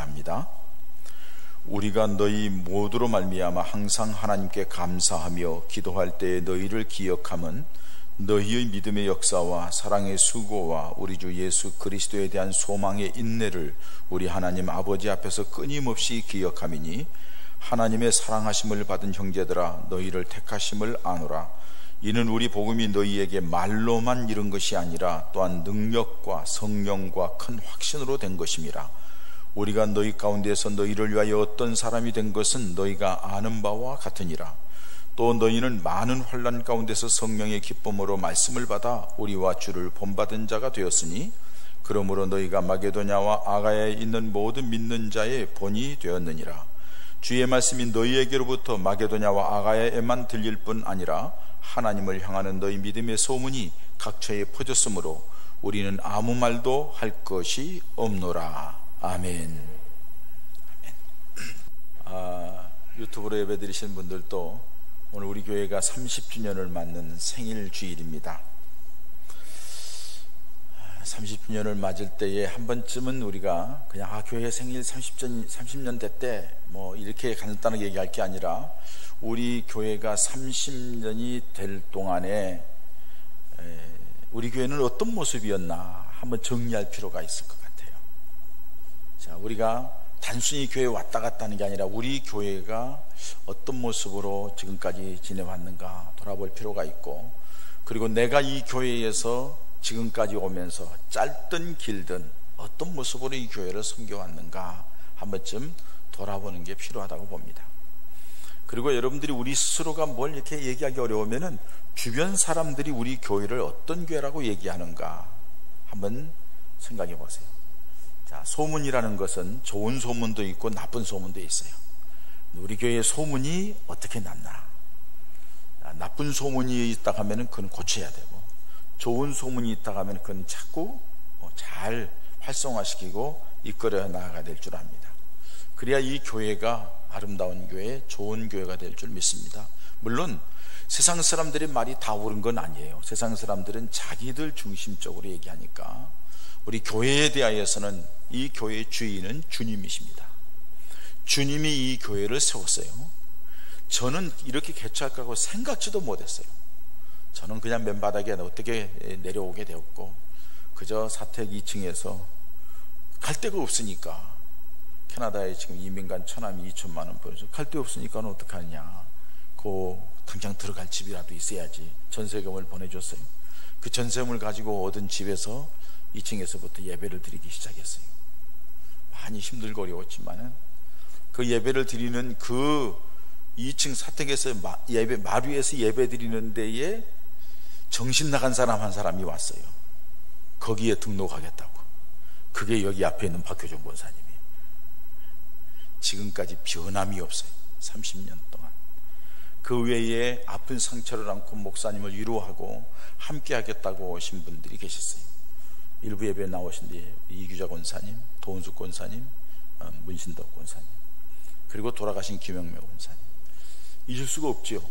말합니다. 우리가 너희 모두로 말미암아 항상 하나님께 감사하며 기도할 때에 너희를 기억함은 너희의 믿음의 역사와 사랑의 수고와 우리 주 예수 그리스도에 대한 소망의 인내를 우리 하나님 아버지 앞에서 끊임없이 기억함이니 하나님의 사랑하심을 받은 형제들아 너희를 택하심을 아노라. 이는 우리 복음이 너희에게 말로만 이른 것이 아니라 또한 능력과 성령과 큰 확신으로 된 것임이라. 우리가 너희 가운데서 너희를 위하여 어떤 사람이 된 것은 너희가 아는 바와 같으니라. 또 너희는 많은 환난 가운데서 성령의 기쁨으로 말씀을 받아 우리와 주를 본받은 자가 되었으니 그러므로 너희가 마게도냐와 아가야에 있는 모든 믿는 자의 본이 되었느니라. 주의 말씀이 너희에게로부터 마게도냐와 아가야에만 들릴 뿐 아니라 하나님을 향하는 너희 믿음의 소문이 각처에 퍼졌으므로 우리는 아무 말도 할 것이 없노라. 아멘. 유튜브로 예배드리신 분들도 오늘 우리 교회가 30주년을 맞는 생일 주일입니다. 30주년을 맞을 때에 한 번쯤은 우리가 그냥 교회 생일 30년 됐대 뭐 이렇게 간단하게 얘기할 게 아니라 우리 교회가 30년이 될 동안에 우리 교회는 어떤 모습이었나 한번 정리할 필요가 있을 것 같아요. 자, 우리가 단순히 교회에 왔다 갔다 하는 게 아니라 우리 교회가 어떤 모습으로 지금까지 지내왔는가 돌아볼 필요가 있고, 그리고 내가 이 교회에서 지금까지 오면서 짧든 길든 어떤 모습으로 이 교회를 섬겨왔는가 한 번쯤 돌아보는 게 필요하다고 봅니다. 그리고 여러분들이 우리 스스로가 뭘 이렇게 얘기하기 어려우면은 주변 사람들이 우리 교회를 어떤 교회라고 얘기하는가 한번 생각해 보세요. 자, 소문이라는 것은 좋은 소문도 있고 나쁜 소문도 있어요. 우리 교회의 소문이 어떻게 났나? 나쁜 소문이 있다 하면은 그건 고쳐야 되고, 좋은 소문이 있다 하면 그건 자꾸 잘 활성화시키고 이끌어 나가야 될 줄 압니다. 그래야 이 교회가 아름다운 교회, 좋은 교회가 될 줄 믿습니다. 물론 세상 사람들의 말이 다 옳은 건 아니에요. 세상 사람들은 자기들 중심적으로 얘기하니까 우리 교회에 대하여서는 이 교회의 주인은 주님이십니다. 주님이 이 교회를 세웠어요. 저는 이렇게 개최할 거라고 생각지도 못했어요. 저는 그냥 맨바닥에 어떻게 내려오게 되었고, 그저 사택 2층에서 갈 데가 없으니까, 캐나다에 지금 이민간 처남이 2천만 원 보여서 갈 데 없으니까 어떡하냐, 당장 들어갈 집이라도 있어야지 전세금을 보내줬어요. 그 전세금을 가지고 얻은 집에서 2층에서부터 예배를 드리기 시작했어요. 많이 힘들고 어려웠지만은 그 예배를 드리는 그 2층 사택에서 마루에서 예배 드리는 데에 정신 나간 사람 한 사람이 왔어요. 거기에 등록하겠다고. 그게 여기 앞에 있는 박효종 권사님이에요. 지금까지 변함이 없어요. 30년 동안. 그 외에 아픈 상처를 안고 목사님을 위로하고 함께 하겠다고 오신 분들이 계셨어요. 일부 예배에 나오신 뒤에 이규자 권사님, 도은숙 권사님, 문신덕 권사님, 그리고 돌아가신 김영묘 권사님. 잊을 수가 없지요.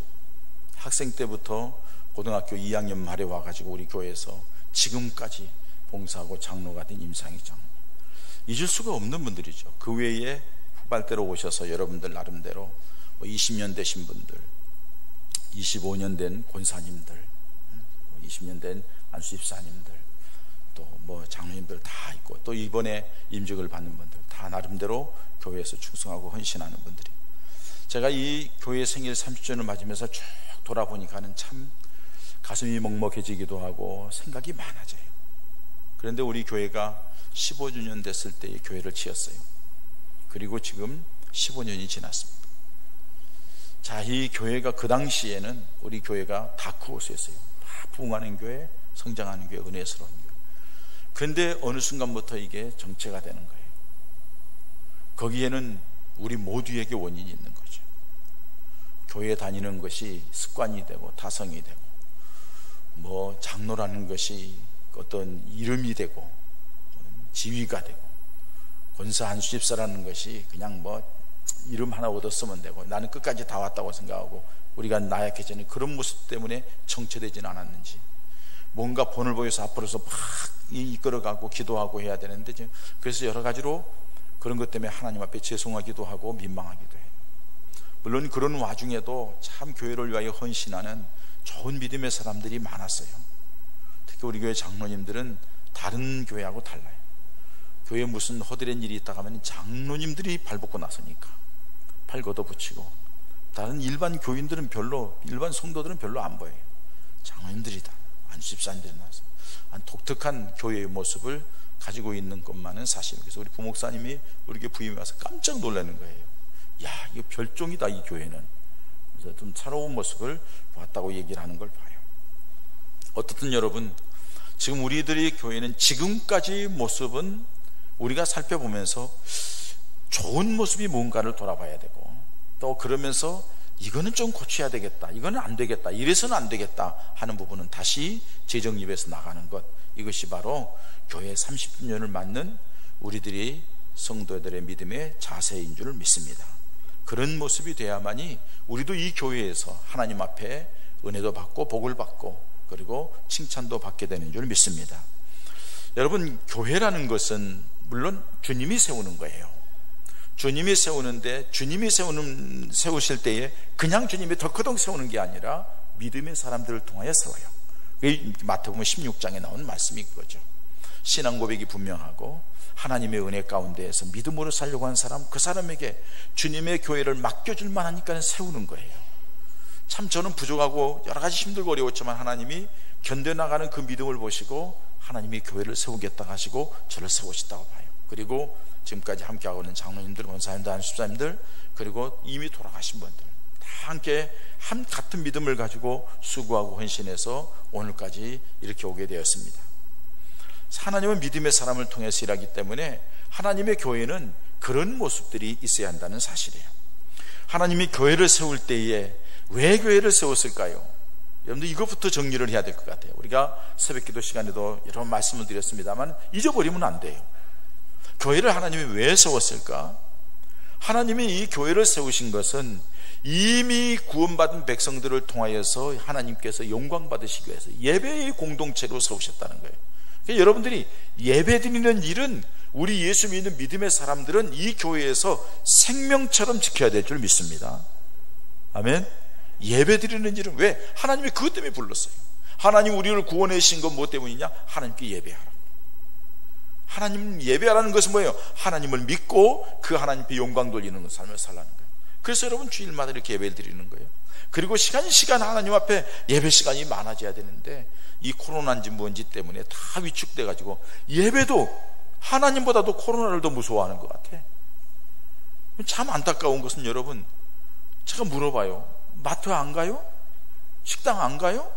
학생 때부터 고등학교 2학년 말에 와가지고 우리 교회에서 지금까지 봉사하고 장로가 된 임상희 장로님. 잊을 수가 없는 분들이죠. 그 외에 후발대로 오셔서 여러분들 나름대로 20년 되신 분들, 25년 된 권사님들, 20년 된 안수집사님들, 또 장로님들 다 있고, 또 이번에 임직을 받는 분들 다 나름대로 교회에서 충성하고 헌신하는 분들이. 제가 이 교회 생일 30주년을 맞으면서 쭉 돌아보니까는 참 가슴이 먹먹해지기도 하고 생각이 많아져요. 그런데 우리 교회가 15주년 됐을 때에 교회를 지었어요. 그리고 지금 15년이 지났습니다. 자, 이 교회가 그 당시에는 우리 교회가 다크호스였어요. 다 부흥하는 교회, 성장하는 교회, 은혜스러운 교회. 그런데 어느 순간부터 이게 정체가 되는 거예요. 거기에는 우리 모두에게 원인이 있는 거죠. 교회 다니는 것이 습관이 되고 타성이 되고, 장로라는 것이 어떤 이름이 되고 지위가 되고, 권사 한수집사라는 것이 그냥 이름 하나 얻었으면 되고, 나는 끝까지 다 왔다고 생각하고, 우리가 나약해지는 그런 모습 때문에 정체되지는 않았는지, 뭔가 본을 보여서 앞으로서 막 이끌어가고 기도하고 해야 되는데, 그래서 여러 가지로 그런 것 때문에 하나님 앞에 죄송하기도 하고 민망하기도 해요. 물론 그런 와중에도 참 교회를 위하여 헌신하는 좋은 믿음의 사람들이 많았어요. 특히 우리 교회 장로님들은 다른 교회하고 달라요. 교회에 무슨 허드렛 일이 있다가 하면 장로님들이 발벗고 나서니까 팔 걷어붙이고, 다른 일반 교인들은 일반 성도들은 별로 안 보여요. 장로님들이다, 안수집사님들이 나서 독특한 교회의 모습을 가지고 있는 것만은 사실입니다. 그래서 우리 부목사님이 우리 교회 부임에 와서 깜짝 놀라는 거예요. 야, 이거 별종이다, 이 교회는. 그래서 좀 새로운 모습을 보았다고 얘기를 하는 걸 봐요. 어떻든 여러분, 지금 우리들의 교회는 지금까지 모습은 우리가 살펴보면서 좋은 모습이 뭔가를 돌아봐야 되고, 또 그러면서 이거는 좀 고쳐야 되겠다, 이거는 안 되겠다, 이래서는 안 되겠다 하는 부분은 다시 재정립해서 나가는 것, 이것이 바로 교회 30주년을 맞는 우리들이 성도들의 믿음의 자세인 줄 믿습니다. 그런 모습이 돼야만이 우리도 이 교회에서 하나님 앞에 은혜도 받고 복을 받고 그리고 칭찬도 받게 되는 줄 믿습니다. 여러분, 교회라는 것은 물론 주님이 세우는 거예요. 주님이 세우는데, 주님이 세우실 때에 그냥 주님이 덜커덩 세우는 게 아니라 믿음의 사람들을 통하여 세워요. 마태복음 16장에 나온 말씀이 그거죠. 신앙 고백이 분명하고 하나님의 은혜 가운데에서 믿음으로 살려고 하는 사람, 그 사람에게 주님의 교회를 맡겨줄 만하니까 세우는 거예요. 참 저는 부족하고 여러 가지 힘들고 어려웠지만 하나님이 견뎌나가는 그 믿음을 보시고 하나님이 교회를 세우겠다 하시고 저를 세우셨다고 봐요. 그리고 지금까지 함께하고 있는 장로님들, 원사님들, 안수집사님들, 그리고 이미 돌아가신 분들 다 함께 같은 믿음을 가지고 수고하고 헌신해서 오늘까지 이렇게 오게 되었습니다. 하나님은 믿음의 사람을 통해서 일하기 때문에 하나님의 교회는 그런 모습들이 있어야 한다는 사실이에요. 하나님이 교회를 세울 때에 왜 교회를 세웠을까요? 여러분들 이것부터 정리를 해야 될 것 같아요. 우리가 새벽기도 시간에도 여러 번 말씀을 드렸습니다만 잊어버리면 안 돼요. 교회를 하나님이 왜 세웠을까? 하나님이 이 교회를 세우신 것은 이미 구원받은 백성들을 통하여서 하나님께서 영광 받으시기 위해서 예배의 공동체로 세우셨다는 거예요. 그러니까 여러분들이 예배 드리는 일은 우리 예수 믿는 믿음의 사람들은 이 교회에서 생명처럼 지켜야 될 줄 믿습니다. 아멘. 예배 드리는 일은 왜? 하나님이 그것 때문에 불렀어요. 하나님 우리를 구원해 주신 건 뭐 때문이냐? 하나님께 예배하라. 하나님 예배하라는 것은 뭐예요? 하나님을 믿고 그 하나님께 영광 돌리는 삶을 살라는 거예요. 그래서 여러분 주일마다 이렇게 예배를 드리는 거예요. 그리고 시간 하나님 앞에 예배 시간이 많아져야 되는데 이 코로나인지 뭔지 때문에 다 위축돼 가지고 예배도 하나님보다도 코로나를 더 무서워하는 것 같아. 참 안타까운 것은 여러분, 제가 물어봐요. 마트 안 가요? 식당 안 가요?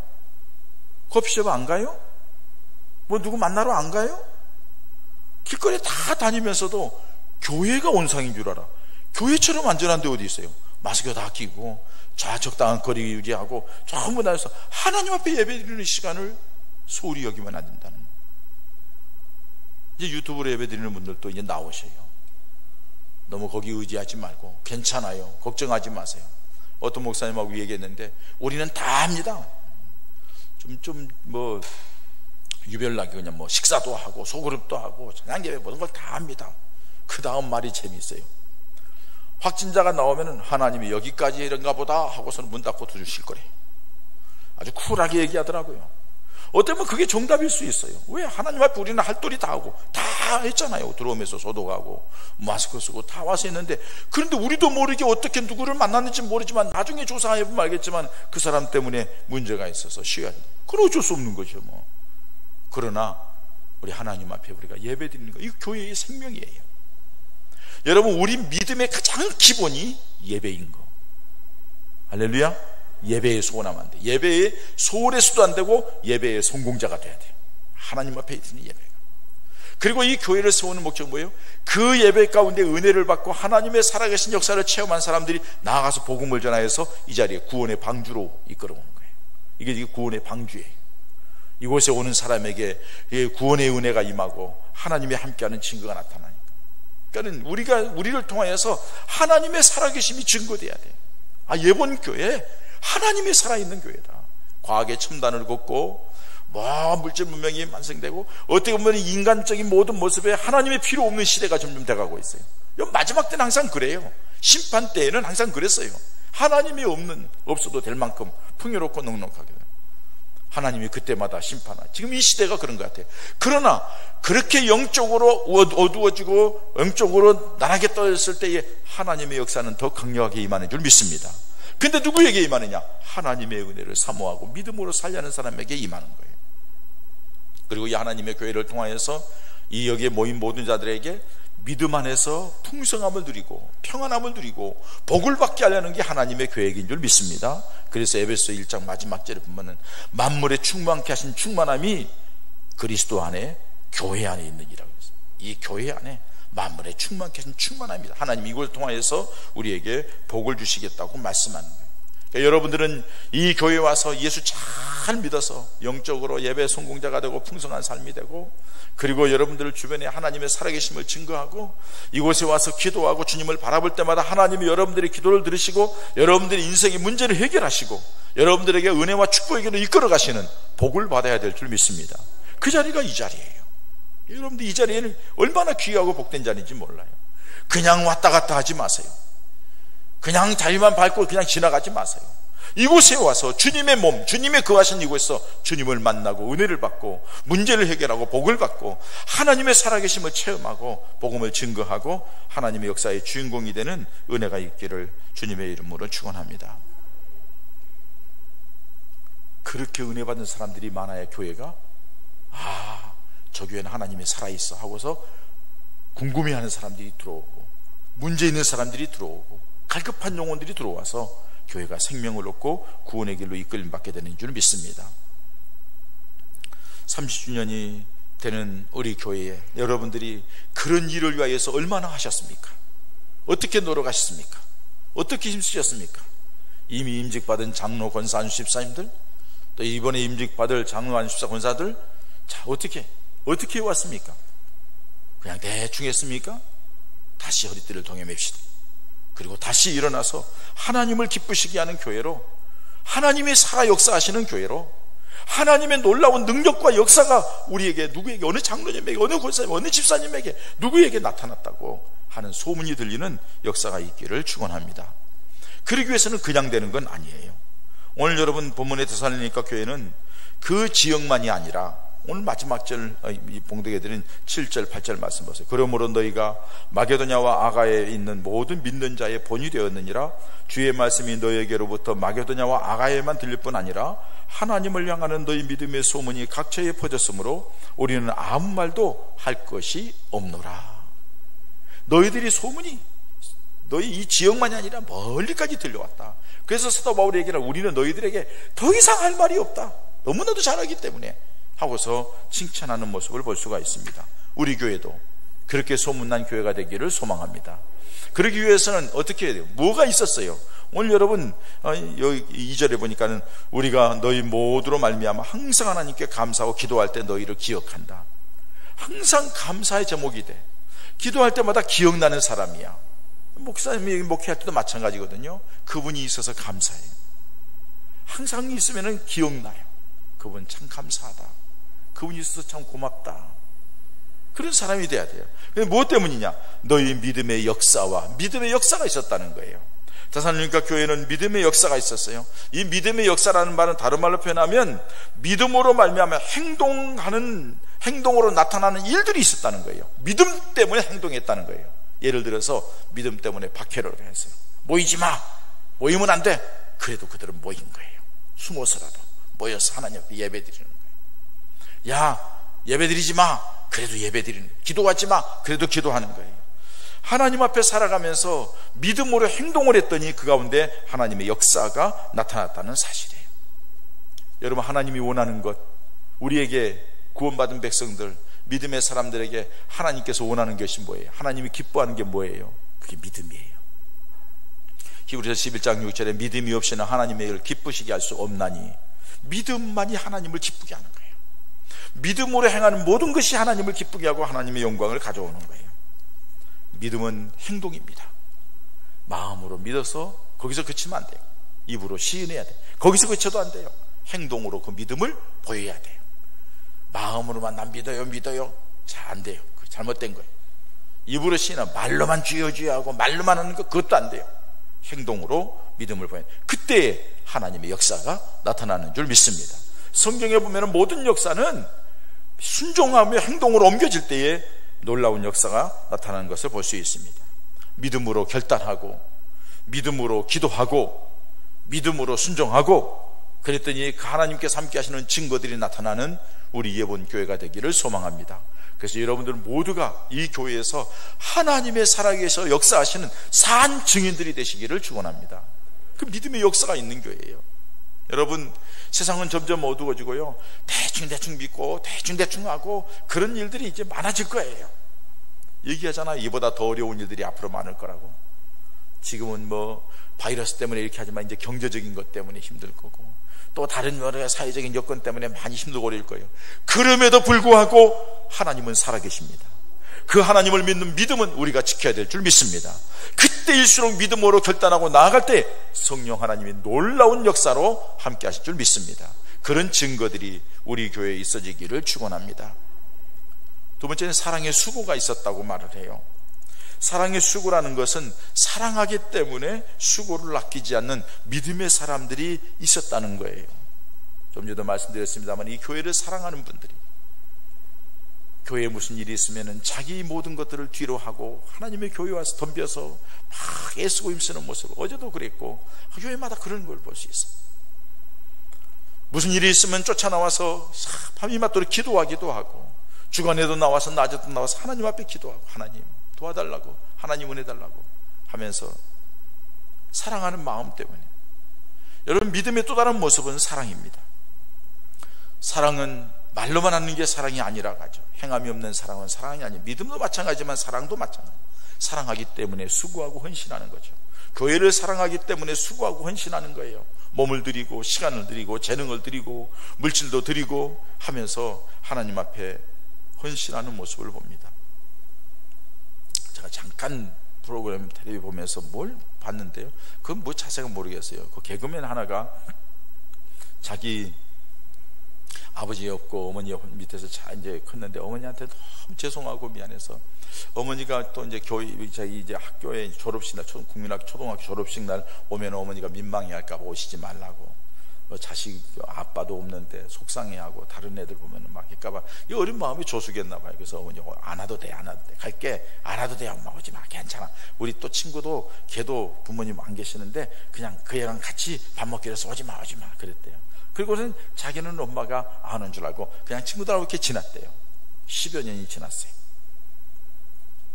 커피숍 안 가요? 뭐 누구 만나러 안 가요? 길거리에 다 다니면서도 교회가 온상인 줄 알아. 교회처럼 안전한 데 어디 있어요? 마스크 다 끼고 적당한 거리 유지하고 전부 다 해서 하나님 앞에 예배드리는 시간을 소홀히 여기면 안 된다는 거예요. 이제 유튜브로 예배드리는 분들도 이제 나오셔요. 너무 거기 의지하지 말고 괜찮아요, 걱정하지 마세요. 어떤 목사님하고 얘기했는데 우리는 다 합니다. 좀 뭐 유별나게 그냥 뭐 식사도 하고 소그룹도 하고 찬양예배 모든 걸 다 합니다. 그 다음 말이 재미있어요. 확진자가 나오면은 하나님이 여기까지 이런가 보다 하고서는 문 닫고 두주실 거래. 아주 쿨하게 얘기하더라고요. 어쩌면 그게 정답일 수 있어요. 왜? 하나님 앞에 우리는 할 도리 다 하고 다 했잖아요. 들어오면서 소독하고 마스크 쓰고 다 와서 했는데, 그런데 우리도 모르게 어떻게 누구를 만났는지 모르지만 나중에 조사해보면 알겠지만 그 사람 때문에 문제가 있어서 쉬어야 돼. 그건 어쩔 수 없는 거죠 뭐. 그러나 우리 하나님 앞에 우리가 예배 드리는 거, 이 교회의 생명이에요. 여러분, 우리 믿음의 가장 기본이 예배인 거. 할렐루야. 예배에 소홀하면 안 돼. 예배에 소홀해서도 안 되고 예배의 성공자가 돼야 돼. 하나님 앞에 있는 예배가. 그리고 이 교회를 세우는 목적은 뭐예요? 그 예배 가운데 은혜를 받고 하나님의 살아계신 역사를 체험한 사람들이 나아가서 복음을 전하여서 이 자리에 구원의 방주로 이끌어오는 거예요. 이게 구원의 방주예요. 이곳에 오는 사람에게 구원의 은혜가 임하고 하나님이 함께하는 증거가 나타나니까. 그러니까 우리를 통하여서 하나님의 살아계심이 증거돼야 돼. 예본 교회 하나님이 살아있는 교회다. 과학의 첨단을 걷고 물질 문명이 완성되고 어떻게 보면 인간적인 모든 모습에 하나님의 필요 없는 시대가 점점 돼가고 있어요. 마지막 때는 항상 그래요. 심판 때에는 항상 그랬어요. 하나님이 없어도 될 만큼 풍요롭고 넉넉하게 돼요. 하나님이 그때마다 심판하죠. 지금 이 시대가 그런 것 같아요. 그러나 그렇게 영적으로 어두워지고 영적으로 나락에 떨어졌을 때에 하나님의 역사는 더 강력하게 임하는 줄 믿습니다. 근데 누구에게 임하느냐? 하나님의 은혜를 사모하고 믿음으로 살려는 사람에게 임하는 거예요. 그리고 이 하나님의 교회를 통하여서 이 여기에 모인 모든 자들에게 믿음 안에서 풍성함을 누리고 평안함을 누리고 복을 받게 하려는 게 하나님의 계획인 줄 믿습니다. 그래서 에베소 1장 마지막 절에 보면은 만물에 충만케 하신 충만함이 그리스도 안에 교회 안에 있느니라고 했어요. 이 교회 안에 만물에 충만케 하신 충만함입니다. 하나님 이걸 통하여서 우리에게 복을 주시겠다고 말씀하는 거예요. 그러니까 여러분들은 이 교회에 와서 예수 잘 믿어서 영적으로 예배 성공자가 되고 풍성한 삶이 되고, 그리고 여러분들 주변에 하나님의 살아계심을 증거하고 이곳에 와서 기도하고 주님을 바라볼 때마다 하나님이 여러분들의 기도를 들으시고 여러분들의 인생의 문제를 해결하시고 여러분들에게 은혜와 축복에게로 이끌어 가시는 복을 받아야 될 줄 믿습니다. 그 자리가 이 자리예요. 여러분들 이 자리에는 얼마나 귀하고 복된 자리인지 몰라요. 그냥 왔다 갔다 하지 마세요. 그냥 자리만 밟고 그냥 지나가지 마세요. 이곳에 와서 주님의 몸, 주님의 거하신 이곳에서 주님을 만나고 은혜를 받고 문제를 해결하고 복을 받고 하나님의 살아계심을 체험하고 복음을 증거하고 하나님의 역사의 주인공이 되는 은혜가 있기를 주님의 이름으로 축원합니다. 그렇게 은혜 받은 사람들이 많아야 교회가 저 교회는 하나님이 살아있어 하고서 궁금해하는 사람들이 들어오고 문제 있는 사람들이 들어오고 갈급한 영혼들이 들어와서 교회가 생명을 얻고 구원의 길로 이끌림 받게 되는 줄 믿습니다. 30주년이 되는 우리 교회에 여러분들이 그런 일을 위하여서 얼마나 하셨습니까? 어떻게 노력하셨습니까? 어떻게 힘쓰셨습니까? 이미 임직받은 장로 권사 안수집사님들, 또 이번에 임직받을 장로 안수집사 권사들, 자 어떻게 왔습니까? 그냥 대충 했습니까? 다시 허리띠를 동여맵시다. 그리고 다시 일어나서 하나님을 기쁘시게 하는 교회로, 하나님의 살아 역사하시는 교회로, 하나님의 놀라운 능력과 역사가 우리에게, 누구에게, 어느 장로님에게, 어느 권사님, 어느 집사님에게, 누구에게 나타났다고 하는 소문이 들리는 역사가 있기를 축원합니다. 그러기 위해서는 그냥 되는 건 아니에요. 오늘 여러분 본문의 데살로니가 교회는 그 지역만이 아니라 오늘 마지막 절 봉독해 드린 7절 8절 말씀 보세요. 그러므로 너희가 마게도냐와 아가야에 있는 모든 믿는 자의 본이 되었느니라. 주의 말씀이 너희에게로부터 마게도냐와 아가야에만 들릴 뿐 아니라 하나님을 향하는 너희 믿음의 소문이 각처에 퍼졌으므로 우리는 아무 말도 할 것이 없노라. 너희들이 소문이 너희 이 지역만이 아니라 멀리까지 들려왔다. 그래서 사도 바울이 얘기하는 우리는 너희들에게 더 이상 할 말이 없다. 너무나도 잘하기 때문에 하고서 칭찬하는 모습을 볼 수가 있습니다. 우리 교회도 그렇게 소문난 교회가 되기를 소망합니다. 그러기 위해서는 어떻게 해야 돼요? 뭐가 있었어요? 오늘 여러분 여기 2절에 보니까는 우리가 너희 모두로 말미암아 항상 하나님께 감사하고 기도할 때 너희를 기억한다. 항상 감사의 제목이 돼. 기도할 때마다 기억나는 사람이야. 목사님이 목회할 때도 마찬가지거든요. 그분이 있어서 감사해요. 항상 있으면 기억나요. 그분 참 감사하다. 그분이 있어서 참 고맙다. 그런 사람이 돼야 돼요. 무엇 때문이냐? 너희 믿음의 역사와 믿음의 역사가 있었다는 거예요. 데살로니가 교회는 믿음의 역사가 있었어요. 이 믿음의 역사라는 말은 다른 말로 표현하면 믿음으로 말미암아 행동으로 나타나는 일들이 있었다는 거예요. 믿음 때문에 행동했다는 거예요. 예를 들어서 믿음 때문에 박해를 했어요. 모이지 마. 모이면 안 돼. 그래도 그들은 모인 거예요. 숨어서라도 모여서 하나님 앞에 예배 드리는 거예요. 야, 예배 드리지 마. 그래도 예배 드리는 거예요. 기도하지 마. 그래도 기도하는 거예요. 하나님 앞에 살아가면서 믿음으로 행동을 했더니 그 가운데 하나님의 역사가 나타났다는 사실이에요. 여러분, 하나님이 원하는 것, 우리에게 구원받은 백성들, 믿음의 사람들에게 하나님께서 원하는 것이 뭐예요? 하나님이 기뻐하는 게 뭐예요? 그게 믿음이에요. 히브리서 11장 6절에 믿음이 없이는 하나님의 일을 기쁘시게 할 수 없나니, 믿음만이 하나님을 기쁘게 하는 거예요. 믿음으로 행하는 모든 것이 하나님을 기쁘게 하고 하나님의 영광을 가져오는 거예요. 믿음은 행동입니다. 마음으로 믿어서 거기서 그치면 안 돼요. 입으로 시인해야 돼요. 거기서 그쳐도 안 돼요. 행동으로 그 믿음을 보여야 돼요. 마음으로만 난 믿어요. 잘 안 돼요. 잘못된 거예요. 입으로 신앙, 말로만 주여 하고 말로만 하는 거, 그것도 안 돼요. 행동으로 믿음을 보여요. 그때 하나님의 역사가 나타나는 줄 믿습니다. 성경에 보면 모든 역사는 순종하며 행동으로 옮겨질 때에 놀라운 역사가 나타나는 것을 볼 수 있습니다. 믿음으로 결단하고, 믿음으로 기도하고, 믿음으로 순종하고, 그랬더니 하나님께서 함께 하시는 증거들이 나타나는 우리 예본 교회가 되기를 소망합니다. 그래서 여러분들 모두가 이 교회에서 하나님의 살아계셔 역사하시는 산 증인들이 되시기를 축원합니다. 그 믿음의 역사가 있는 교회예요. 여러분, 세상은 점점 어두워지고요, 대충 믿고 대충 하고 그런 일들이 이제 많아질 거예요. 얘기하잖아, 이보다 더 어려운 일들이 앞으로 많을 거라고. 지금은 뭐 바이러스 때문에 이렇게 하지만 이제 경제적인 것 때문에 힘들 거고, 또 다른 여러 사회적인 여건 때문에 많이 힘들고 어려울 거예요. 그럼에도 불구하고 하나님은 살아계십니다. 그 하나님을 믿는 믿음은 우리가 지켜야 될 줄 믿습니다. 그때일수록 믿음으로 결단하고 나아갈 때 성령 하나님이 놀라운 역사로 함께 하실 줄 믿습니다. 그런 증거들이 우리 교회에 있어지기를 축원합니다. 두 번째는 사랑의 수고가 있었다고 말을 해요. 사랑의 수고라는 것은 사랑하기 때문에 수고를 아끼지 않는 믿음의 사람들이 있었다는 거예요. 좀 전에도 말씀드렸습니다만, 이 교회를 사랑하는 분들이 교회에 무슨 일이 있으면 자기 모든 것들을 뒤로 하고 하나님의 교회에 와서 덤벼서 막 애쓰고 힘쓰는 모습을, 어제도 그랬고 교회마다 그런 걸 볼 수 있어요. 무슨 일이 있으면 쫓아나와서 밤이 맞도록 기도하기도 하고, 주간에도 나와서 낮에도 나와서 하나님 앞에 기도하고, 하나님 도와달라고, 하나님 은혜 달라고 하면서 사랑하는 마음 때문에. 여러분, 믿음의 또 다른 모습은 사랑입니다. 사랑은 말로만 하는 게 사랑이 아니라 가죠. 행함이 없는 사랑은 사랑이 아니에요. 믿음도 마찬가지지만 사랑도 마찬가지예요. 사랑하기 때문에 수고하고 헌신하는 거죠. 교회를 사랑하기 때문에 수고하고 헌신하는 거예요. 몸을 드리고 시간을 드리고 재능을 드리고 물질도 드리고 하면서 하나님 앞에 헌신하는 모습을 봅니다. 제가 잠깐 프로그램 텔레비 보면서 뭘 봤는데요, 그건 뭐 자세가 모르겠어요. 그 개그맨 하나가 자기 아버지 없고 어머니 밑에서 이제 컸는데 어머니한테 너무 죄송하고 미안해서 어머니가 또 이제 이제 학교에 졸업식 날, 국민학교 초등학교 졸업식 날 오면 어머니가 민망해할까 봐 오시지 말라고, 자식 아빠도 없는데 속상해하고 다른 애들 보면은 막 할까봐 이 어린 마음이 조숙했나 봐요. 그래서 어머니 안 와도 돼, 갈게, 안 와도 돼, 엄마 오지 마, 괜찮아. 우리 또 친구도 걔도 부모님 안 계시는데 그냥 그 애랑 같이 밥 먹기로 해서 오지 마 그랬대요. 그리고는 자기는 엄마가 안 온 줄 알고 그냥 친구들하고 이렇게 지났대요. 10여 년이 지났어요.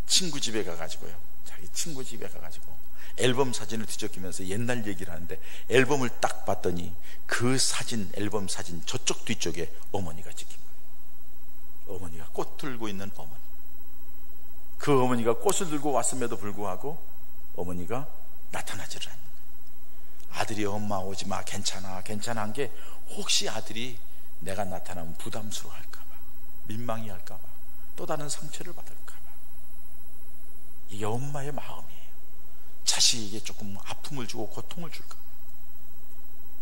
친구 집에 가가지고요, 자기 친구 집에 가가지고 앨범 사진을 뒤적이면서 옛날 얘기를 하는데, 앨범을 딱 봤더니 그 사진, 앨범 사진 저쪽 뒤쪽에 어머니가 찍힌 거예요. 어머니가 꽃 들고 있는 어머니. 그 어머니가 꽃을 들고 왔음에도 불구하고 어머니가 나타나지를 않는 거예요. 아들이 엄마 오지 마, 괜찮아 한 게 혹시 아들이 내가 나타나면 부담스러워할까봐, 민망히 할까봐, 또 다른 상처를 받을까봐. 이게 엄마의 마음이에요. 자식에게 조금 아픔을 주고 고통을 줄까봐,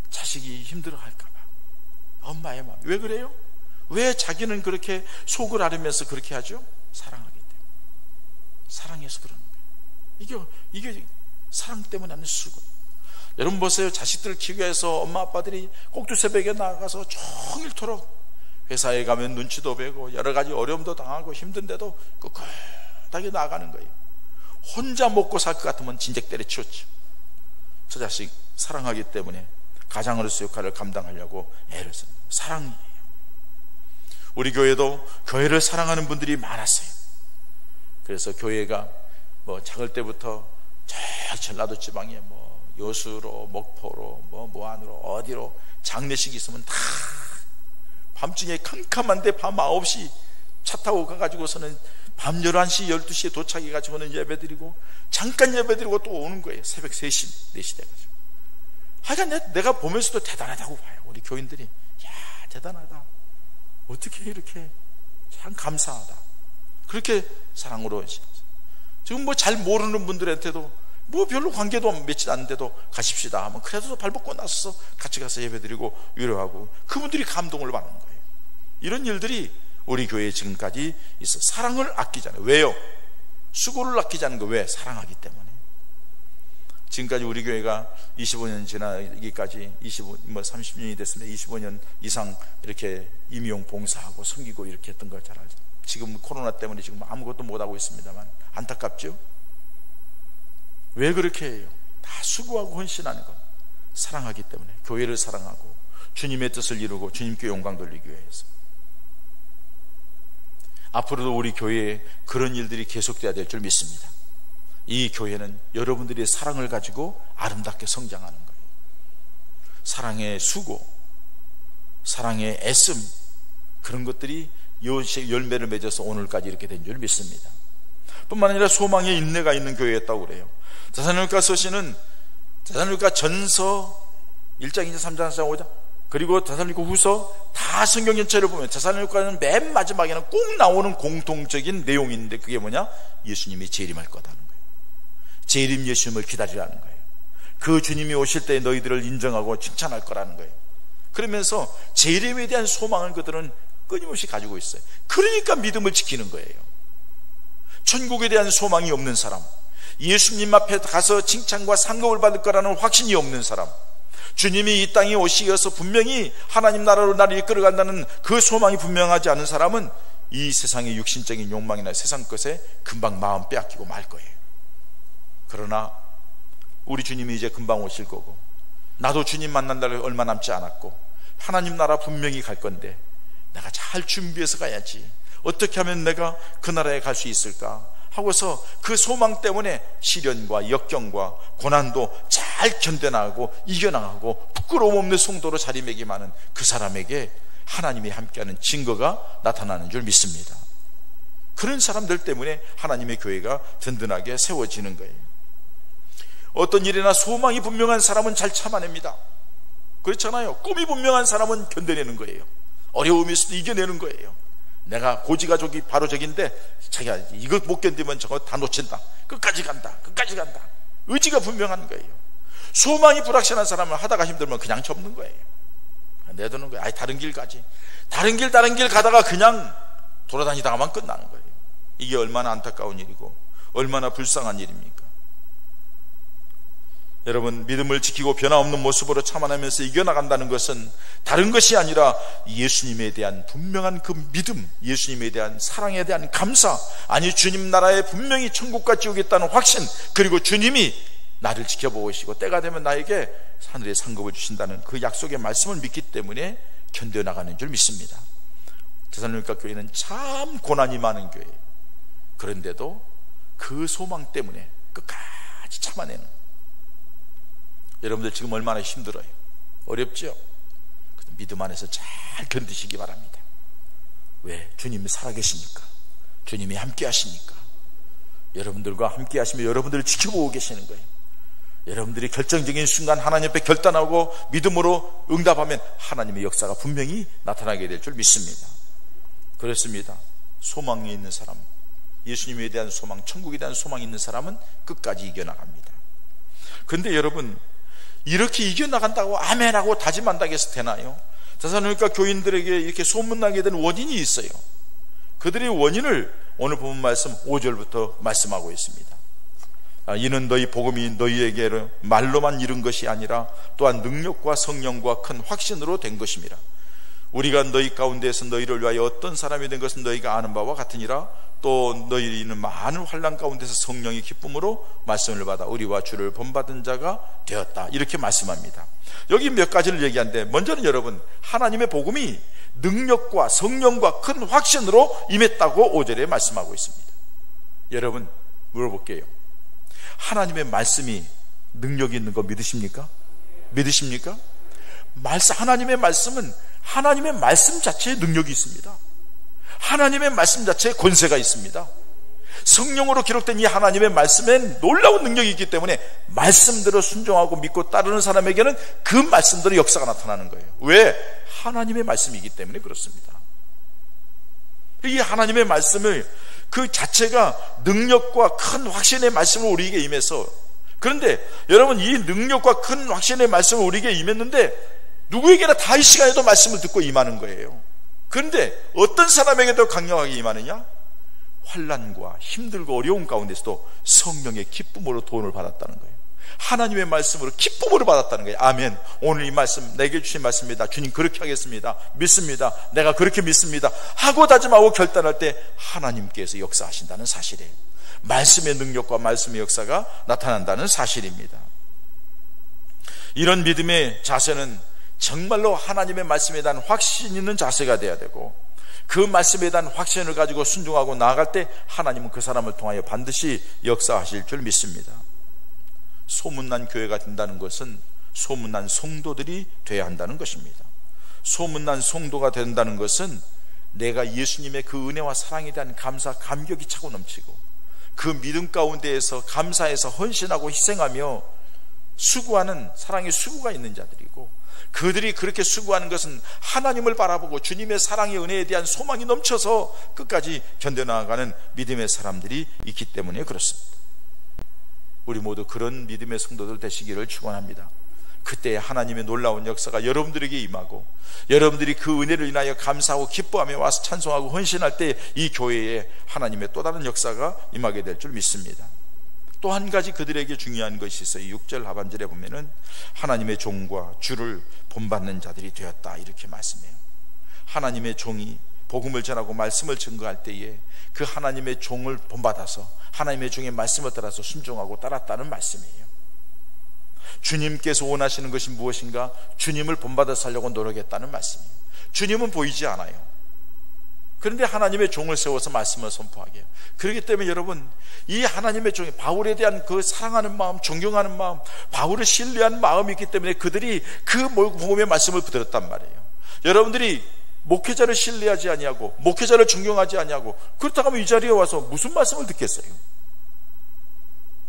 자식이 힘들어할까봐. 엄마의 마음. 왜 그래요? 왜 자기는 그렇게 속을 앓으면서 그렇게 하죠? 사랑하기 때문에. 사랑해서 그러는 거예요. 이게 사랑 때문에 하는 수고. 여러분 보세요. 자식들을 키우기 위해서 엄마 아빠들이 꼭두새벽에 나가서 종일토록 회사에 가면 눈치도 배고 여러 가지 어려움도 당하고 힘든데도 꿋꿋하게 나가는 거예요. 혼자 먹고 살 것 같으면 진작 때려치웠죠. 저 자식 사랑하기 때문에 가장으로서 역할을 감당하려고 애를 쓰는 거예요. 사랑이에요. 우리 교회도 교회를 사랑하는 분들이 많았어요. 그래서 교회가 뭐 작을 때부터 저 전라도 지방에 뭐 여수로, 목포로, 뭐 안으로, 어디로 장례식이 있으면 다 밤중에 캄캄한데 밤 9시 차 타고 가가지고서는 밤 11시, 12시에 도착해가지고는 예배드리고 잠깐 예배드리고 또 오는 거예요. 새벽 3시, 4시 돼가지고. 하여간 내가 보면서도 대단하다고 봐요. 우리 교인들이. 야, 대단하다. 어떻게 이렇게 참 감사하다. 그렇게 사랑으로 지금 뭐 잘 모르는 분들한테도 뭐 별로 관계도 맺지 않는데도 가십시다 하면 그래도 발 뻗고 나서서 같이 가서 예배드리고 위로하고 그분들이 감동을 받는 거예요. 이런 일들이 우리 교회에 지금까지 있어. 사랑을 아끼잖아요. 왜요? 수고를 아끼지 않는 거. 왜? 사랑하기 때문에. 지금까지 우리 교회가 25년 지나기까지 30년이 됐습니다. 25년 이상 이렇게 임용 봉사하고 섬기고 이렇게 했던 걸 잘 알죠. 지금 코로나 때문에 지금 아무것도 못하고 있습니다만 안타깝죠? 왜 그렇게 해요? 다 수고하고 헌신하는 것. 사랑하기 때문에. 교회를 사랑하고 주님의 뜻을 이루고 주님께 영광 돌리기 위해서. 앞으로도 우리 교회에 그런 일들이 계속돼야 될 줄 믿습니다. 이 교회는 여러분들의 사랑을 가지고 아름답게 성장하는 거예요. 사랑의 수고, 사랑의 애씀, 그런 것들이 열매를 맺어서 오늘까지 이렇게 된 줄 믿습니다. 뿐만 아니라 소망의 인내가 있는 교회였다고 그래요. 데살로니가 서신은 데살로니가 전서 1장, 2장, 3장, 4장, 5장 그리고 데살로니가 후서 다 성경 전체를 보면 데살로니가는 맨 마지막에는 꼭 나오는 공통적인 내용이 있는데 그게 뭐냐? 예수님이 재림할 거다는 거예요. 재림 예수님을 기다리라는 거예요. 그 주님이 오실 때 너희들을 인정하고 칭찬할 거라는 거예요. 그러면서 재림에 대한 소망을 그들은 끊임없이 가지고 있어요. 그러니까 믿음을 지키는 거예요. 천국에 대한 소망이 없는 사람, 예수님 앞에 가서 칭찬과 상급을 받을 거라는 확신이 없는 사람, 주님이 이 땅에 오시어서 분명히 하나님 나라로 나를 이끌어간다는 그 소망이 분명하지 않은 사람은 이 세상의 육신적인 욕망이나 세상 것에 금방 마음 빼앗기고 말 거예요. 그러나 우리 주님이 이제 금방 오실 거고, 나도 주님 만난 날이 얼마 남지 않았고 하나님 나라 분명히 갈 건데 내가 잘 준비해서 가야지. 어떻게 하면 내가 그 나라에 갈 수 있을까 하고서 그 소망 때문에 시련과 역경과 고난도 잘 견뎌나가고 이겨나가고 부끄러움 없는 성도로 자리매김하는 그 사람에게 하나님이 함께하는 증거가 나타나는 줄 믿습니다. 그런 사람들 때문에 하나님의 교회가 든든하게 세워지는 거예요. 어떤 일이나 소망이 분명한 사람은 잘 참아냅니다. 그렇잖아요. 꿈이 분명한 사람은 견뎌내는 거예요. 어려움이 있어도 이겨내는 거예요. 내가 고지가족이 바로 저긴데 자기가 이거 못 견디면 저거 다 놓친다. 끝까지 간다. 끝까지 간다. 의지가 분명한 거예요. 소망이 불확실한 사람은 하다가 힘들면 그냥 접는 거예요. 내두는 거예요. 다른 길 가지. 다른 길 가다가 그냥 돌아다니다가만 끝나는 거예요. 이게 얼마나 안타까운 일이고 얼마나 불쌍한 일입니까? 여러분, 믿음을 지키고 변화없는 모습으로 참아내면서 이겨나간다는 것은 다른 것이 아니라 예수님에 대한 분명한 그 믿음, 예수님에 대한 사랑에 대한 감사, 아니 주님 나라에 분명히 천국까지 오겠다는 확신, 그리고 주님이 나를 지켜보시고 때가 되면 나에게 하늘의 상급을 주신다는 그 약속의 말씀을 믿기 때문에 견뎌나가는 줄 믿습니다. 데살로니가 교회는 참 고난이 많은 교회예요. 그런데도 그 소망 때문에 끝까지 참아내는, 여러분들 지금 얼마나 힘들어요? 어렵죠? 믿음 안에서 잘 견디시기 바랍니다. 왜? 주님이 살아계시니까, 주님이 함께 하시니까, 여러분들과 함께 하시며 여러분들을 지켜보고 계시는 거예요. 여러분들이 결정적인 순간 하나님 앞에 결단하고 믿음으로 응답하면 하나님의 역사가 분명히 나타나게 될 줄 믿습니다. 그렇습니다. 소망이 있는 사람, 예수님에 대한 소망, 천국에 대한 소망이 있는 사람은 끝까지 이겨나갑니다. 그런데 여러분, 이렇게 이겨나간다고 아멘하고 다짐한다고 해서 되나요? 데살로니가 교인들에게 이렇게 소문나게 된 원인이 있어요. 그들의 원인을 오늘 본 말씀 5절부터 말씀하고 있습니다. 이는 너희 복음이 너희에게 말로만 이른 것이 아니라 또한 능력과 성령과 큰 확신으로 된 것입니다. 우리가 너희 가운데에서 너희를 위하여 어떤 사람이 된 것은 너희가 아는 바와 같으니라. 또 너희는 많은 환난 가운데서 성령의 기쁨으로 말씀을 받아 우리와 주를 본받은 자가 되었다. 이렇게 말씀합니다. 여기 몇 가지를 얘기하는데, 먼저는 여러분, 하나님의 복음이 능력과 성령과 큰 확신으로 임했다고 5절에 말씀하고 있습니다. 여러분, 물어볼게요. 하나님의 말씀이 능력이 있는 거 믿으십니까? 믿으십니까? 하나님의 말씀은 하나님의 말씀 자체에 능력이 있습니다. 하나님의 말씀 자체에 권세가 있습니다. 성령으로 기록된 이 하나님의 말씀엔 놀라운 능력이 있기 때문에 말씀대로 순종하고 믿고 따르는 사람에게는 그 말씀대로 역사가 나타나는 거예요. 왜? 하나님의 말씀이기 때문에 그렇습니다. 이 하나님의 말씀을 그 자체가 능력과 큰 확신의 말씀을 우리에게 임해서, 그런데 여러분, 이 능력과 큰 확신의 말씀을 우리에게 임했는데 누구에게나 다 이 시간에도 말씀을 듣고 임하는 거예요. 그런데 어떤 사람에게도 강력하게 임하느냐? 환난과 힘들고 어려운 가운데서도 성령의 기쁨으로 도움을 받았다는 거예요. 하나님의 말씀으로 기쁨으로 받았다는 거예요. 아멘. 오늘 이 말씀 내게 주신 말씀입니다. 주님 그렇게 하겠습니다. 믿습니다. 내가 그렇게 믿습니다 하고 다짐하고 결단할 때 하나님께서 역사하신다는 사실이에요. 말씀의 능력과 말씀의 역사가 나타난다는 사실입니다. 이런 믿음의 자세는 정말로 하나님의 말씀에 대한 확신 있는 자세가 되어야 되고, 그 말씀에 대한 확신을 가지고 순종하고 나아갈 때 하나님은 그 사람을 통하여 반드시 역사하실 줄 믿습니다. 소문난 교회가 된다는 것은 소문난 성도들이 돼야 한다는 것입니다. 소문난 성도가 된다는 것은 내가 예수님의 그 은혜와 사랑에 대한 감사, 감격이 차고 넘치고 그 믿음 가운데에서 감사해서 헌신하고 희생하며 수고하는 사랑의 수고가 있는 자들이고, 그들이 그렇게 수고하는 것은 하나님을 바라보고 주님의 사랑의 은혜에 대한 소망이 넘쳐서 끝까지 견뎌나가는 믿음의 사람들이 있기 때문에 그렇습니다. 우리 모두 그런 믿음의 성도들 되시기를 축원합니다. 그때 하나님의 놀라운 역사가 여러분들에게 임하고, 여러분들이 그 은혜를 인하여 감사하고 기뻐하며 와서 찬송하고 헌신할 때 이 교회에 하나님의 또 다른 역사가 임하게 될 줄 믿습니다. 또 한 가지 그들에게 중요한 것이 있어요. 6절 하반절에 보면은 하나님의 종과 주를 본받는 자들이 되었다 이렇게 말씀해요. 하나님의 종이 복음을 전하고 말씀을 증거할 때에 그 하나님의 종을 본받아서 하나님의 종의 말씀을 따라서 순종하고 따랐다는 말씀이에요. 주님께서 원하시는 것이 무엇인가? 주님을 본받아 살려고 노력했다는 말씀이에요. 주님은 보이지 않아요. 그런데 하나님의 종을 세워서 말씀을 선포하게 해요. 그렇기 때문에 여러분, 이 하나님의 종이 바울에 대한 그 사랑하는 마음, 존경하는 마음, 바울을 신뢰하는 마음이 있기 때문에 그들이 그 복음의 말씀을 붙들었단 말이에요. 여러분들이 목회자를 신뢰하지 아니하고 목회자를 존경하지 아니하고 그렇다고 하면 이 자리에 와서 무슨 말씀을 듣겠어요?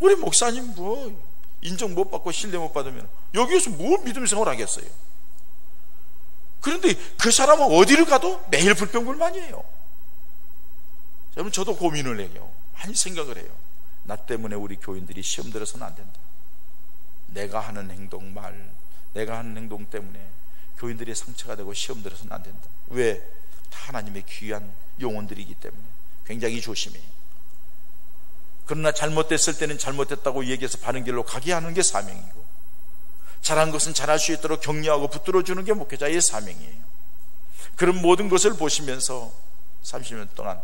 우리 목사님 뭐 인정 못 받고 신뢰 못 받으면 여기에서 뭘 믿음 생활을 하겠어요? 그런데 그 사람은 어디를 가도 매일 불평불만이에요. 여러분, 저도 고민을 해요. 많이 생각을 해요. 나 때문에 우리 교인들이 시험 들어서는 안 된다. 내가 하는 행동, 말, 내가 하는 행동 때문에 교인들이 상처가 되고 시험 들어서는 안 된다. 왜? 다 하나님의 귀한 영혼들이기 때문에 굉장히 조심해요. 그러나 잘못됐을 때는 잘못됐다고 얘기해서 바른 길로 가게 하는 게 사명이고, 잘한 것은 잘할 수 있도록 격려하고 붙들어주는 게 목회자의 사명이에요. 그런 모든 것을 보시면서 30년 동안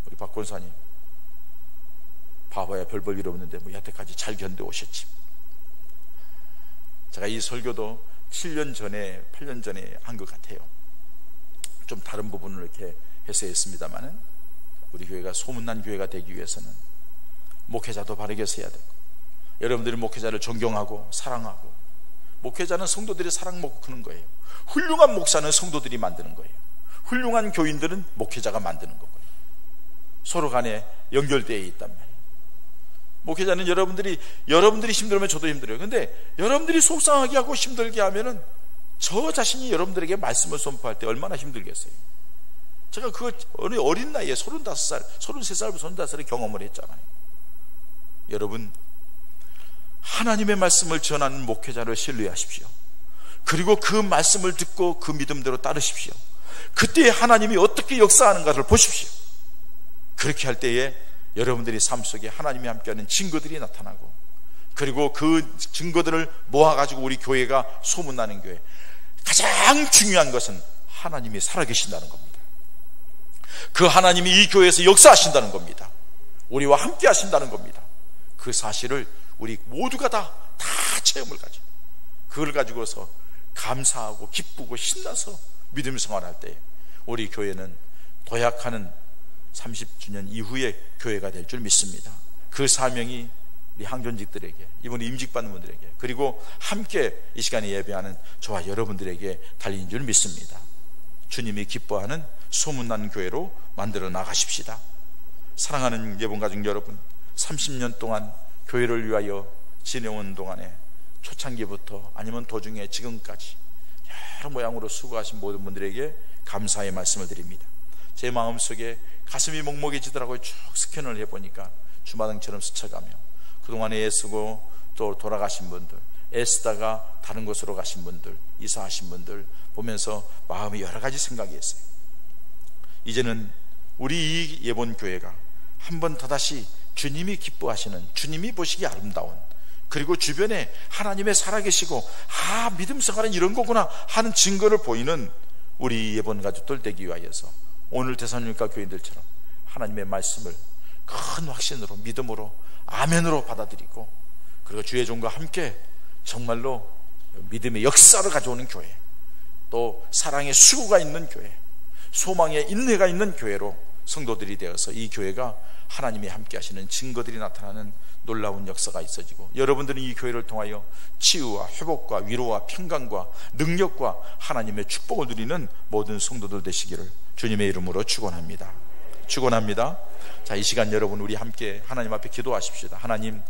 우리 박 권사님 봐봐야 별 볼 일 없는데 뭐 여태까지 잘 견뎌오셨지. 제가 이 설교도 7년 전에 8년 전에 한 것 같아요. 좀 다른 부분을 이렇게 해서 했습니다만은, 우리 교회가 소문난 교회가 되기 위해서는 목회자도 바르게 서야 되고, 여러분들이 목회자를 존경하고 사랑하고, 목회자는 성도들이 사랑 먹고 크는 거예요. 훌륭한 목사는 성도들이 만드는 거예요. 훌륭한 교인들은 목회자가 만드는 거고요. 서로 간에 연결되어 있단 말이에요. 목회자는 여러분들이 힘들면 저도 힘들어요. 근데 여러분들이 속상하게 하고 힘들게 하면은 저 자신이 여러분들에게 말씀을 선포할 때 얼마나 힘들겠어요. 제가 그 어린 나이에 35살, 33살부터 35살에 경험을 했잖아요. 여러분, 하나님의 말씀을 전하는 목회자를 신뢰하십시오. 그리고 그 말씀을 듣고 그 믿음대로 따르십시오. 그때 하나님이 어떻게 역사하는가를 보십시오. 그렇게 할 때에 여러분들이 삶 속에 하나님이 함께하는 증거들이 나타나고, 그리고 그 증거들을 모아가지고 우리 교회가 소문나는 교회, 가장 중요한 것은 하나님이 살아계신다는 겁니다. 그 하나님이 이 교회에서 역사하신다는 겁니다. 우리와 함께 하신다는 겁니다. 그 사실을 우리 모두가 다 체험을 가지고, 그걸 가지고서 감사하고 기쁘고 신나서 믿음 생활할 때 우리 교회는 도약하는 30주년 이후의 교회가 될 줄 믿습니다. 그 사명이 우리 항존직들에게, 이번 임직받는 분들에게, 그리고 함께 이 시간에 예배하는 저와 여러분들에게 달린 줄 믿습니다. 주님이 기뻐하는 소문난 교회로 만들어 나가십시다. 사랑하는 예봉가족 여러분, 30년 동안 교회를 위하여 지내온 동안에 초창기부터 아니면 도중에 지금까지 여러 모양으로 수고하신 모든 분들에게 감사의 말씀을 드립니다. 제 마음속에 가슴이 먹먹해지더라고요. 쭉 스캔을 해보니까 주마등처럼 스쳐가며 그동안에 애쓰고 또 돌아가신 분들, 애쓰다가 다른 곳으로 가신 분들, 이사하신 분들 보면서 마음이 여러 가지 생각이 있어요. 이제는 우리 이 예본교회가 한 번 더다시 주님이 기뻐하시는, 주님이 보시기 아름다운, 그리고 주변에 하나님의 살아계시고 믿음 생활은 이런 거구나 하는 증거를 보이는 우리 예본 가족들 되기 위하여서 오늘 데살로니가 교인들처럼 하나님의 말씀을 큰 확신으로, 믿음으로, 아멘으로 받아들이고, 그리고 주의 종과 함께 정말로 믿음의 역사를 가져오는 교회, 또 사랑의 수고가 있는 교회, 소망의 인내가 있는 교회로 성도들이 되어서 이 교회가 하나님이 함께 하시는 증거들이 나타나는 놀라운 역사가 있어지고, 여러분들은 이 교회를 통하여 치유와 회복과 위로와 평강과 능력과 하나님의 축복을 누리는 모든 성도들 되시기를 주님의 이름으로 축원합니다. 축원합니다. 자, 이 시간 여러분 우리 함께 하나님 앞에 기도하십시다. 하나님,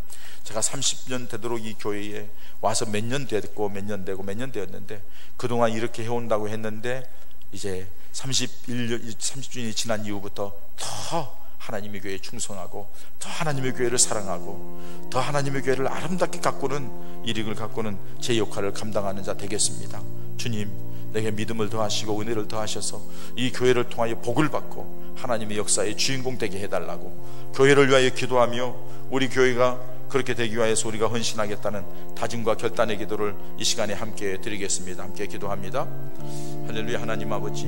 제가 30년 되도록 이 교회에 와서 몇 년 됐고 몇 년 되고 몇 년 되었는데, 그동안 이렇게 해온다고 했는데 이제 30주년이 지난 이후부터 더 하나님의 교회에 충성하고, 더 하나님의 교회를 사랑하고, 더 하나님의 교회를 아름답게 가꾸는, 일익을 가꾸는 제 역할을 감당하는 자 되겠습니다. 주님, 내게 믿음을 더하시고 은혜를 더하셔서 이 교회를 통하여 복을 받고 하나님의 역사의 주인공 되게 해달라고, 교회를 위하여 기도하며 우리 교회가 그렇게 되기 위해서 우리가 헌신하겠다는 다짐과 결단의 기도를 이 시간에 함께 드리겠습니다. 함께 기도합니다. 할렐루야. 하나님 아버지,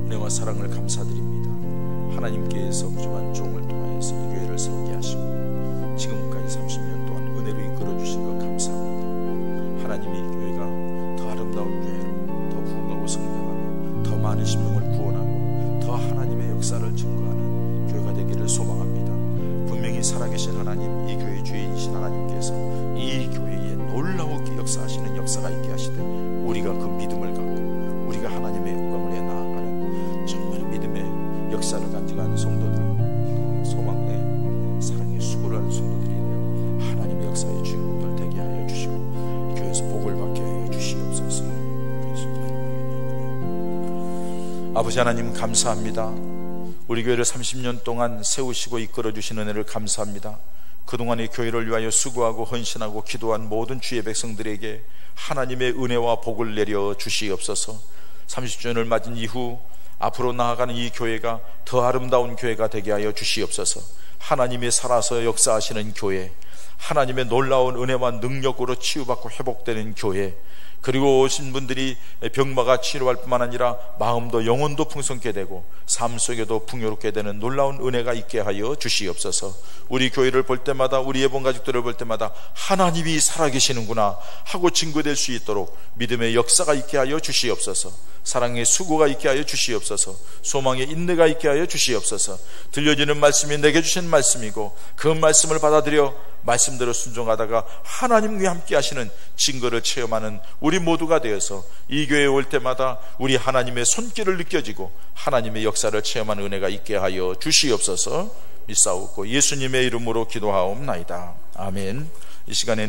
은혜와 사랑을 감사드립니다. 하나님께서 부족한 종을 통하여서 이 교회를 세우게 하시고 지금까지 30년 동안 은혜로 이끌어주신 것 감사합니다. 하나님이 이 교회가 더 아름다운 교회로, 더 부흥하고 성장하며 더 많은 심령을 구원하고 더 하나님의 역사를 증거하는 교회가 되기를 소망합니다. 분명히 살아계신 하나님, 이 교회의 주인이신 하나님께서 이 교회에 놀라우게 역사하시는 역사가 있게 하시되, 우리가 그 믿음을 갖고 우리가 하나님의 영광을 위해 나아가는 정말 믿음의 역사를 간직하는 성도들, 소망의 사랑의 수고를 하는 성도들이 되어 하나님의 역사의 주인공들 되게 하여 주시고 교회에서 복을 받게 하여 주시옵소서. 아버지 하나님 감사합니다. 우리 교회를 30년 동안 세우시고 이끌어 주신 은혜를 감사합니다. 그동안 이 교회를 위하여 수고하고 헌신하고 기도한 모든 주의 백성들에게 하나님의 은혜와 복을 내려 주시옵소서. 30주년을 맞은 이후 앞으로 나아가는 이 교회가 더 아름다운 교회가 되게 하여 주시옵소서. 하나님이 살아서 역사하시는 교회, 하나님의 놀라운 은혜와 능력으로 치유받고 회복되는 교회, 그리고 오신 분들이 병마가 치료할 뿐만 아니라 마음도 영혼도 풍성케 되고 삶 속에도 풍요롭게 되는 놀라운 은혜가 있게 하여 주시옵소서. 우리 교회를 볼 때마다, 우리 예본 가족들을 볼 때마다 하나님이 살아계시는구나 하고 증거될 수 있도록 믿음의 역사가 있게 하여 주시옵소서. 사랑의 수고가 있게 하여 주시옵소서. 소망의 인내가 있게 하여 주시옵소서. 들려지는 말씀이 내게 주신 말씀이고 그 말씀을 받아들여 말씀대로 순종하다가 하나님과 함께 하시는 증거를 체험하는 우리 모두가 되어서 이 교회에 올 때마다 우리 하나님의 손길을 느껴지고 하나님의 역사를 체험하는 은혜가 있게 하여 주시옵소서. 믿사옵고 예수님의 이름으로 기도하옵나이다. 아멘. 이 시간에